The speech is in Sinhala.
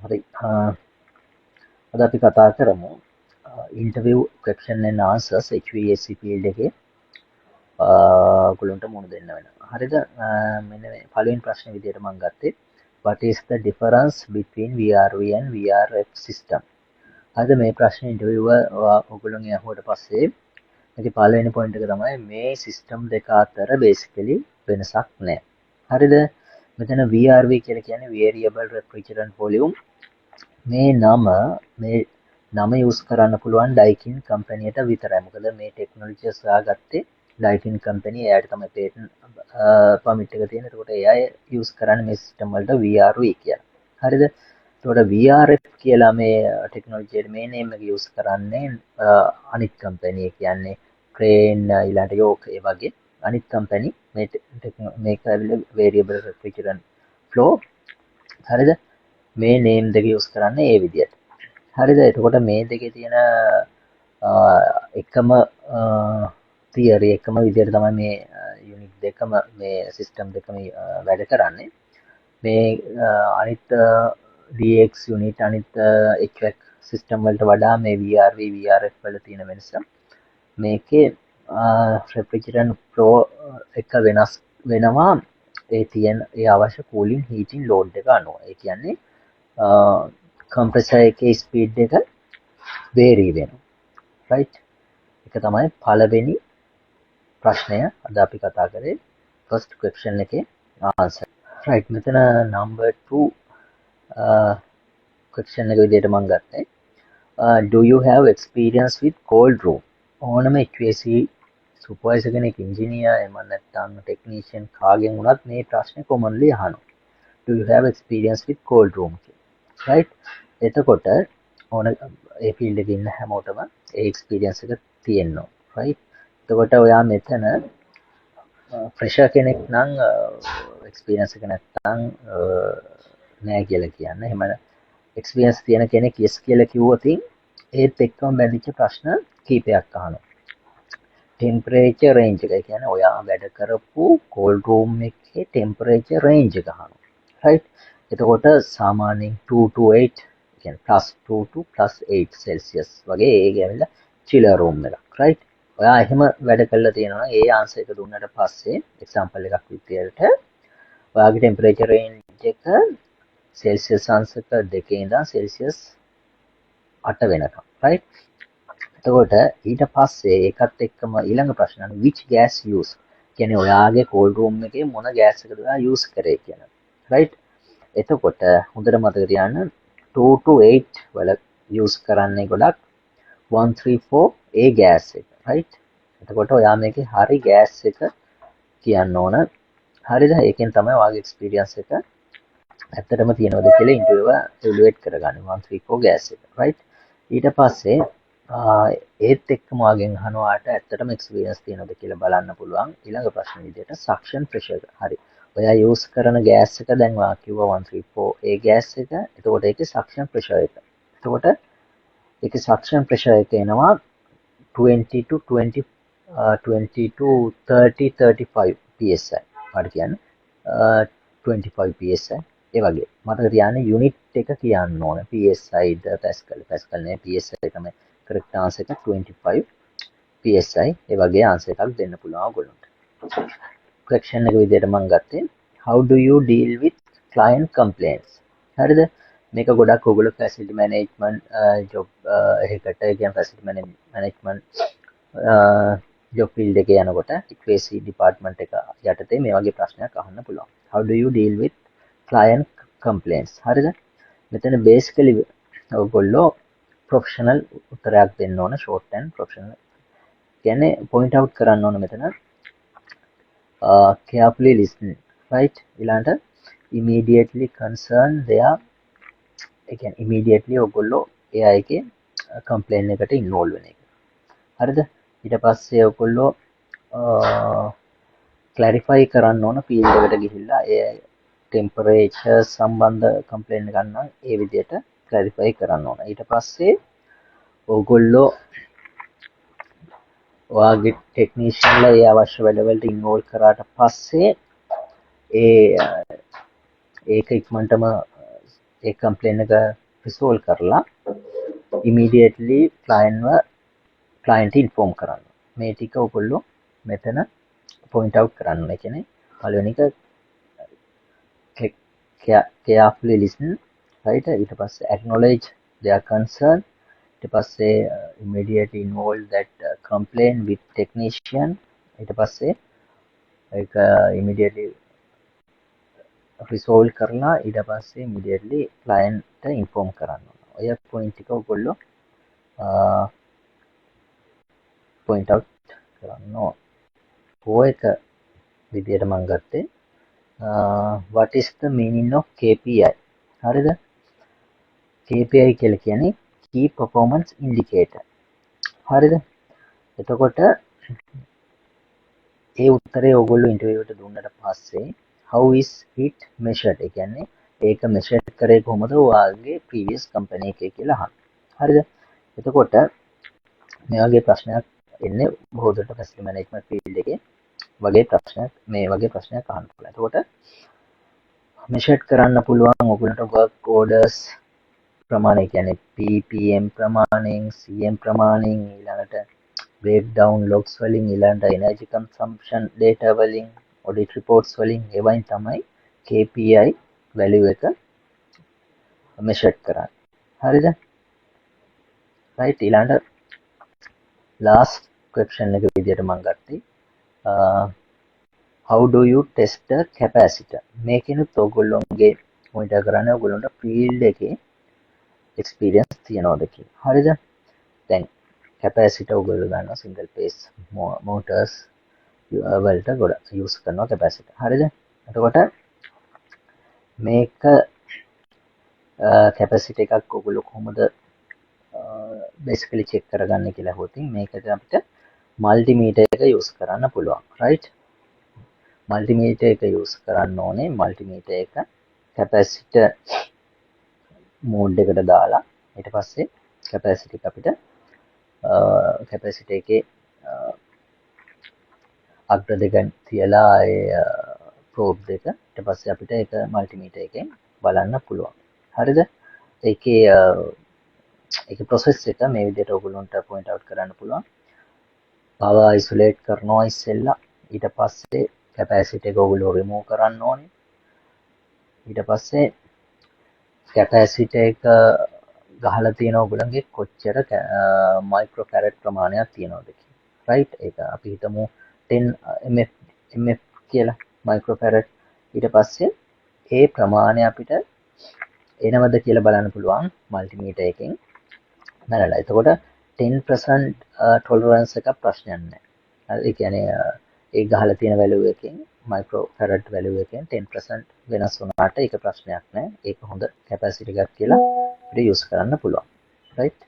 හරි. අද අපි කතා කරමු interview question and answers HVAC field එකේ ඔයගොල්ලන්ට මුණ දෙන්න වෙනවා. හරිද? මෙන්න මේ පළවෙනි ප්‍රශ්නේ විදිහට මම ගත්තේ what is the difference between VRV and VRF system? අද මේ ප්‍රශ්නේ ඉන්ටර්විව් ඔයගොල්ලන් අහුවට පස්සේ මේකේ පළවෙනි පොයින්ට් එක තමයි මේ සිස්ටම් දෙක අතර බේසිකලි වෙනසක් නැහැ. හරිද? මෙතන VRV කියලා කියන්නේ variable refrigerant volume. මේ නම යූස් කරන්න පුළුවන් ඩයිකින් කම්පැනියට විතරයි. මොකද මේ ටෙක්නොලොජි සොයාගත්තේ ඩයිකින් කම්පැනි. එයාට තමයි පේටන්ට් පර්මිට් එක තියෙන. ඒකට එයා යූස් කරන්නේ මේ සිස්ටම් වලට VRV කියලා. හරිද? ඒකට VRF කියලා මේ ටෙක්නොලොජියට මේ නේම් එක යූස් කරන්නේ අනිත් කම්පැනි. ඒ කියන්නේ ක්‍රේන් ඊළඟට යෝක් ඒ වගේ අනිත් කම්පැනි මේක variable refrigerant flow. හරිද? මේ නේම් දෙක යූස් කරන්නේ ඒ විදිහට. හරිද? එතකොට මේ දෙකේ තියෙන එකම තියරි එකම විදිහට තමයි මේ යුනිට් දෙකම මේ සිස්ටම් දෙකම වැඩ කරන්නේ. මේ අනිත් DX යුනිට් අනිත් HVAC සිස්ටම් වලට වඩා මේ VRV VRF වල තියෙන වෙනස මේකේ refrigerant flow එක වෙනස් වෙනවා ඒ අවශ්‍ය cooling heating load එක අනුව. ඒ කියන්නේ compressor එකේ ස්පීඩ් එක vary වෙනවා. right? ඒක තමයි පළවෙනි ප්‍රශ්නය අද අපි කතා කරේ first question එකේ answer. right, මෙතන number 2 question එක විදිහට මම ගත්තේ do you have experience with cold room? ඕනම HVAC සුපර්වයිසර් කෙනෙක් ඉංජිනියර් එහෙම නැත්නම් ටෙක්නීෂියන් කාගෙන් වුණත් මේ ප්‍රශ්නේ commonly අහනවා. do you have experience with cold room? right? එතකොට ඕන ඒ ෆීල්ඩ් එකේ ඉන්න හැමෝටම ඒ එක්ස්පීරියන්ස් එක තියෙනවා. right? එතකොට ඔයා මෙතන ෆ්‍රෙෂර් කෙනෙක් නම් එක්ස්පීරියන්ස් එක නැත්නම් නෑ කියලා කියන්න. එහෙම එක්ස්පීරියන්ස් තියෙන කෙනෙක් yes කියලා කිව්වොත් ඒත් එක්කම බැඳිච්ච ප්‍රශ්න කීපයක් අහනවා. ටෙම්පරේචර් රේන්ජ් එක. ඒ කියන්නේ ඔයා වැඩ කරපු කෝල්ඩ් රූම් එකේ ටෙම්පරේචර් රේන්ජ් එක අහනවා. right? එතකොට සාමාන්‍යයෙන් 2 to 8 කියන්නේ +2 to +8 සෙල්සියස් වගේ ඒ කියන්නේ චිලර් රූම් එකක්. right? ඔයා එහෙම වැඩ කරලා තියෙනවා නම් ඒ ආන්සර් එක දුන්නට පස්සේ එක්සැම්පල් එකක් විදියට ඔයාගේ ටෙම්පරේචර් රේන්ජ් එක සෙල්සියස් අංශක 2 ඉඳන් සෙල්සියස් 8 වෙනකම්. right? එතකොට ඊට පස්සේ ඒකත් එක්කම ඊළඟ ප්‍රශ්න which gas use? කියන්නේ ඔයාගේ කෝල්ඩ් රූම් එකේ මොන ගෑස් එකද ඔයා යූස් කරේ කියන. right? එතකොට හොඳට මතක තියාගන්න 2 to 8 වල යූස් කරන්නේ ගොඩක් 134 ඒ ගෑස් එක. right? එතකොට ඔයා මේකේ හරි ගෑස් එක කියන්න ඕන. හරිද? ඒකෙන් තමයි ඔයාගේ එක්ස්පීරියන්ස් එක ඇත්තටම තියෙනවද කියලා ඉන්ටර්විව් එක ඉවැලුවේට් කරගන්නේ 134 ගෑස් එක. right? ඊට පස්සේ ඒත් එක්කම ඔයාගෙන් අහනවා ඇත්තටම එක්ස්පීරියන්ස් තියෙනවද කියලා බලන්න පුළුවන් ඊළඟ ප්‍රශ්න විදිහට සක්ෂන් ප්‍රෙෂර්. හරි. ඔයා යූස් කරන ගෑස් එක දැන් ඔයා කිව්වා 134 ඒ ගෑස් එක. එතකොට ඒකේ සක්ෂන් ප්‍රෙෂර් එක. එතකොට ඒකේ සක්ෂන් ප්‍රෙෂර් එක එනවා 20 to 30 35 psi. හරි කියන්නේ 25 psi ඒ වගේ. මතක තියාගන්න යුනිට් එක කියන්න ඕන. psi ද pascal නේ psi තමයි correct answer එක 25 psi ඒ වගේ answer එකක් දෙන්න පුළුවන් ඔයගොල්ලන්ට. question එක විදිහට මම ගත්තේ how do you deal with client complaints? හරිද? මේක ගොඩක් ඔයගොල්ලෝ facility management job එකකට කියන facility management job field එකේ යනකොට HVAC department එක යටතේ මේ වගේ ප්‍රශ්නයක් අහන්න පුළුවන්. how do you deal with client complaints? හරිද? මෙතන basically ඔයගොල්ලෝ professional උත්තරයක් දෙන්න ඕන short and professional. කියන්නේ point out කරන්න ඕන මෙතන carefully listen. right? ඊළඟට immediately concern their ඒ කියන්නේ immediately ඔයගොල්ලෝ ඒ අයගේ complaint එකට involve වෙන එක. හරිද? ඊට පස්සේ ඔයගොල්ලෝ clarify කරන්න ඕන field එකට ගිහිල්ලා ඒ temperature සම්බන්ධ complaint එකක් නම් ඒ විදිහට clarify කරන්න ඕන. ඊට පස්සේ ඔයගොල්ලෝ ඔයාගේ ටෙක්නීෂියන්ලා ඒ අවශ්‍ය වැඩවලට ඉන්වෝල්ව් කරාට පස්සේ ඒක ඉක්මනටම ඒ කම්ප්ලේන් එක රිසෝල්ව් කරලා ඉමීඩියට්ලි ක්ලයන්ට් ඉන්ෆෝම් කරන්න. මේ ටික ඔයගොල්ලෝ මෙතන පොයින්ට් අවුට් කරන්න. ඒ කියන්නේ පළවෙනි එක carefully listen, right? ඊට පස්සේ acknowledge their concern. ඊට පස්සේ immediately involve that complaint with technician. ඊට පස්සේ ඒක immediately resolve කරලා ඊට පස්සේ immediately client inform කරන්න ඕන. ඔය point ටික ඔයගොල්ලෝ point out කරන්න ඕන. ඔය එක විදියට මම ගත්තේ what is the meaning of KPI? හරිද? KPI කියලා කියන්නේ key performance indicator. හරිද? එතකොට ඒ උත්තරේ ඔයගොල්ලෝ ඉන්ටර්විව් එකට දුන්නට පස්සේ how is it measured? ඒ කියන්නේ ඒක measure කරේ කොහොමද ඔයාගේ previous company එකේ කියලා අහන්න. හරිද? එතකොට මේ වගේ ප්‍රශ්නයක් එන්නේ බොහෝ දුරට facility management field එකේ මේ වගේ ප්‍රශ්නයක් අහන්න පුළුවන්. එතකොට measure කරන්න පුළුවන් ඔයගොල්ලන්ට work orders ප්‍රමාණය කියන්නේ ppm ප්‍රමාණයෙන් cm ප්‍රමාණයෙන් ඊළඟට breakdown logs වලින් ඊළඟට energy consumption data වලින් audit reports වලින් ඒවයින් තමයි KPI value එක measure කරන්නේ. හරිද? right ඊළඟට last question එක විදියට මම ගත්තේ how do you test the capacitor? මේකෙනුත් ඔයගොල්ලෝගේ මොනිටර් කරන්න ඔයගොල්ලන්ට field එකේ experience තියනවද කියලා. හරිද? දැන් capacitor ඔයගොල්ලෝ ගන්නවා single phase motors වලට ගොඩක් use කරනවා capacitor. හරිද? එතකොට මේක capacitor එකක් ඔයගොල්ලෝ කොහොමද basically check කරගන්නේ කියලා හොතින් මේකට අපිට multimeter එක use කරන්න පුළුවන්. right? multimeter එක use කරන්න ඕනේ. multimeter එක capacitor mode එකට දාලා ඊට පස්සේ capacitor එක අපිට capacitor එකේ අග්‍ර දෙකෙන් තියලා ඒ probe දෙක ඊට පස්සේ අපිට ඒක multimeter එකෙන් බලන්න පුළුවන්. හරිද? ඒකේ process එක මේ විදිහට ඔයගොල්ලන්ට point out කරන්න පුළුවන්. power isolate කරනවා ඉස්සෙල්ලා ඊට පස්සේ capacitor එක ඔයගොල්ලෝ remove කරන්න ඕනේ. ඊට පස්සේ capacitor එක ගහලා තියෙන ඔයගොල්ලන්ගේ කොච්චර microfarad ප්‍රමාණයක් තියෙනවද කියලා. right? ඒක අපි හිතමු 10 mf කියලා microfarad. ඊට පස්සේ ඒ ප්‍රමාණය අපිට එනවද කියලා බලන්න පුළුවන් multimeter එකෙන් බලලා. එතකොට 10% tolerance එක ප්‍රශ්නයක් නැහැ. හරි? ඒ කියන්නේ ඒ ගහලා තියෙන value එකෙන් microfarad value එකෙන් 10% වෙනස් වුණාට ඒක ප්‍රශ්නයක් නැහැ. ඒක හොඳ capacity එකක් කියලා අපිට use කරන්න පුළුවන්. right?